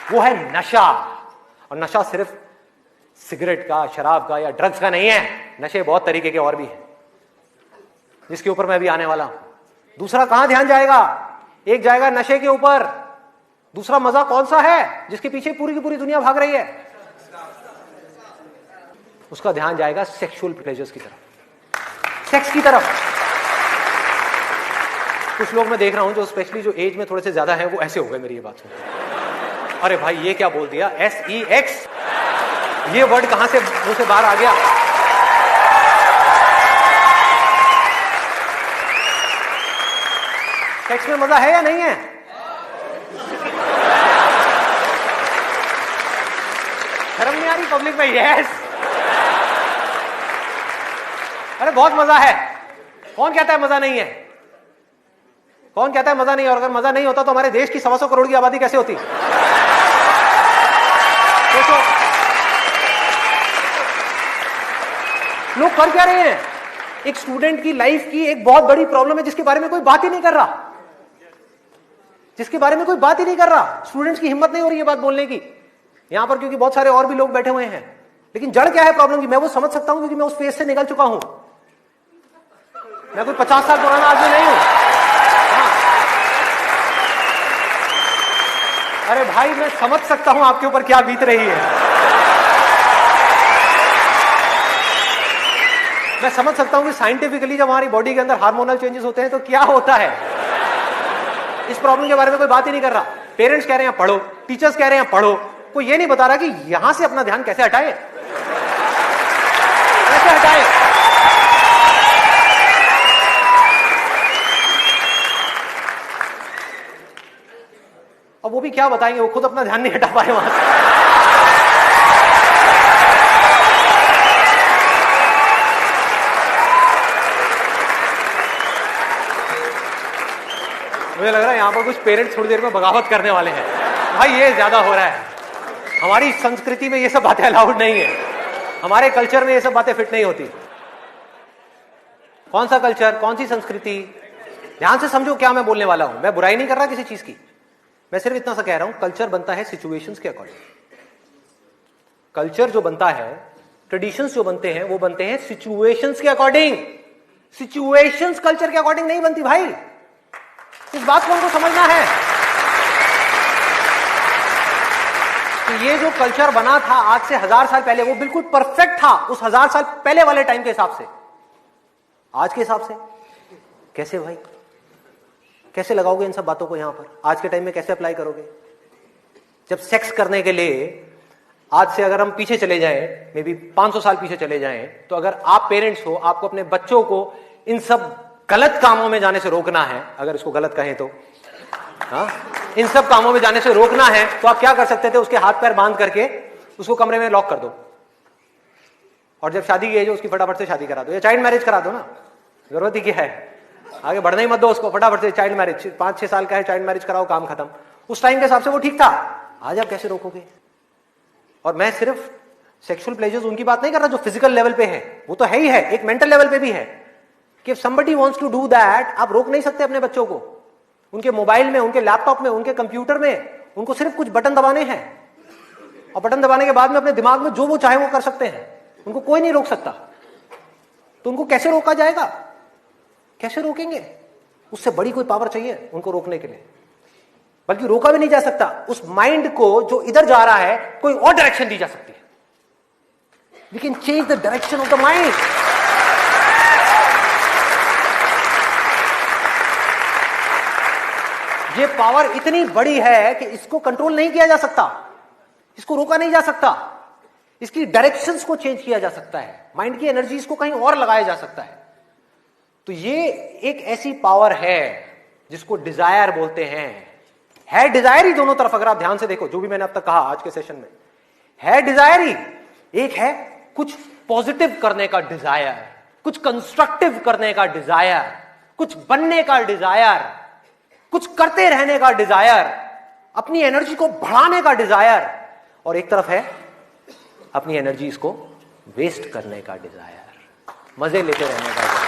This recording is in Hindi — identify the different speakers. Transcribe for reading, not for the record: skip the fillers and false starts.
Speaker 1: वो है नशा। और नशा सिर्फ सिगरेट का, शराब का या ड्रग्स का नहीं है, नशे बहुत तरीके के और भी हैं, जिसके ऊपर मैं भी आने वाला हूं। दूसरा कहां ध्यान जाएगा? एक जाएगा नशे के ऊपर, दूसरा मजा कौन सा है जिसके पीछे पूरी की पूरी दुनिया भाग रही है? उसका ध्यान जाएगा सेक्सुअल प्लेजर्स की तरफ, सेक्स की तरफ। कुछ लोग मैं देख रहा हूं जो स्पेशली जो एज में थोड़े से ज्यादा है, वो ऐसे हो गए मेरी ये बात सुन। अरे भाई ये क्या बोल दिया, SEX, ये वर्ड कहां से मुंह से बाहर आ गया? सेक्स में मजा है या नहीं है? शर्म नहीं आ रही पब्लिक में? यस, अरे बहुत मजा है। कौन कहता है मजा नहीं है? कौन कहता है मजा नहीं है? और अगर मजा नहीं होता तो हमारे देश की 125 करोड़ की आबादी कैसे होती? सोचो, लोग कर क्या रहे हैं? एक स्टूडेंट की लाइफ की एक बहुत बड़ी प्रॉब्लम है जिसके बारे में कोई बात ही नहीं कर रहा, जिसके बारे में कोई बात ही नहीं कर रहा। स्टूडेंट्स की हिम्मत नहीं हो रही है बात बोलने की यहां पर, क्योंकि बहुत सारे और भी लोग बैठे हुए हैं। लेकिन जड़ क्या है प्रॉब्लम की, मैं वो समझ सकता हूं क्योंकि मैं उस फेज से निकल चुका हूं। मैं कोई 50 साल पुराना आदमी नहीं हूं। हाँ। अरे भाई मैं समझ सकता हूं आपके ऊपर क्या बीत रही है, मैं समझ सकता हूं कि साइंटिफिकली जब हमारी बॉडी के अंदर हार्मोनल चेंजेस होते हैं तो क्या होता है। इस प्रॉब्लम के बारे में कोई बात ही नहीं कर रहा। पेरेंट्स कह रहे हैं पढ़ो, टीचर्स कह रहे हैं पढ़ो, कोई ये नहीं बता रहा कि यहां से अपना ध्यान कैसे हटाए, कैसे हटाए। अब वो भी क्या बताएंगे, वो खुद अपना ध्यान नहीं हटा पाए वहां से। मुझे लग रहा है यहां पर कुछ पेरेंट्स थोड़ी देर में बगावत करने वाले हैं। भाई ये ज्यादा हो रहा है, हमारी संस्कृति में ये सब बातें अलाउड नहीं है, हमारे कल्चर में ये सब बातें फिट नहीं होती। कौन सा कल्चर, कौन सी संस्कृति? ध्यान से समझो क्या मैं बोलने वाला हूं। मैं बुराई नहीं कर रहा किसी चीज की, मैं सिर्फ इतना सा कह रहा हूं, कल्चर बनता है सिचुएशंस के अकॉर्डिंग। कल्चर जो बनता है, ट्रेडिशंस जो बनते हैं, वो बनते हैं सिचुएशंस के अकॉर्डिंग। सिचुएशंस कल्चर के अकॉर्डिंग नहीं बनती भाई, इस बात को हमको समझना है कि ये जो कल्चर बना था आज से 1000 साल पहले, वो बिल्कुल परफेक्ट था उस 1000 साल पहले वाले टाइम के हिसाब से। आज के हिसाब से कैसे भाई, कैसे लगाओगे इन सब बातों को यहां पर? आज के टाइम में कैसे अप्लाई करोगे? जब सेक्स करने के लिए आज से अगर हम पीछे चले जाएं, मे बी 500 साल पीछे चले जाएं, तो अगर आप पेरेंट्स हो, आपको अपने बच्चों को इन सब गलत कामों में जाने से रोकना है, अगर इसको गलत कहें तो, हाँ, इन सब कामों में जाने से रोकना है, तो आप क्या कर सकते थे? उसके हाथ पैर बांध करके उसको कमरे में लॉक कर दो, और जब शादी की एज हो उसकी फटाफट से शादी करा दो, या चाइल्ड मैरिज करा दो ना, जरूरत ही क्या है, आगे बढ़ना ही मत दो उसको, फटाफट से चाइल्ड मैरिज, 5-6 साल का है, चाइल्ड मैरिज कराओ, काम खत्म। उस टाइम के हिसाब से वो ठीक था, आज आप कैसे रोकोगे? और मैं सिर्फ सेक्सुअल प्लेजर्स उनकी बात नहीं कर रहा जो फिजिकल लेवल पे है, वो तो है ही है, एक मेंटल लेवल पे भी है कि somebody wants to do that, आप रोक नहीं सकते अपने बच्चों को। उनके मोबाइल में, उनके लैपटॉप में, उनके कंप्यूटर में, उनको सिर्फ कुछ बटन दबाने हैं, और बटन दबाने के बाद में अपने दिमाग में जो वो चाहे वो कर सकते हैं, उनको कोई नहीं रोक सकता। तो उनको कैसे रोका जाएगा? कैसे रोकेंगे? उससे बड़ी कोई पावर चाहिए उनको रोकने के लिए, बल्कि रोका भी नहीं जा सकता। उस माइंड को जो इधर जा रहा है, कोई और डायरेक्शन दी जा सकती है। We can change the direction of the mind. ये पावर इतनी बड़ी है कि इसको कंट्रोल नहीं किया जा सकता, इसको रोका नहीं जा सकता, इसकी डायरेक्शंस को चेंज किया जा सकता है, माइंड की एनर्जीज को कहीं और लगाया जा सकता है। तो ये एक ऐसी पावर है जिसको डिजायर बोलते हैं। है डिजायर ही दोनों तरफ, अगर आप ध्यान से देखो जो भी मैंने अब तक कहा आज के सेशन में, है डिजायर ही। एक है कुछ पॉजिटिव करने का डिजायर, कुछ कंस्ट्रक्टिव करने का डिजायर, कुछ बनने का डिजायर, कुछ करते रहने का डिजायर, अपनी एनर्जी को बढ़ाने का डिजायर। और एक तरफ है अपनी एनर्जी को वेस्ट करने का डिजायर, मजे लेते रहने का डिजायर।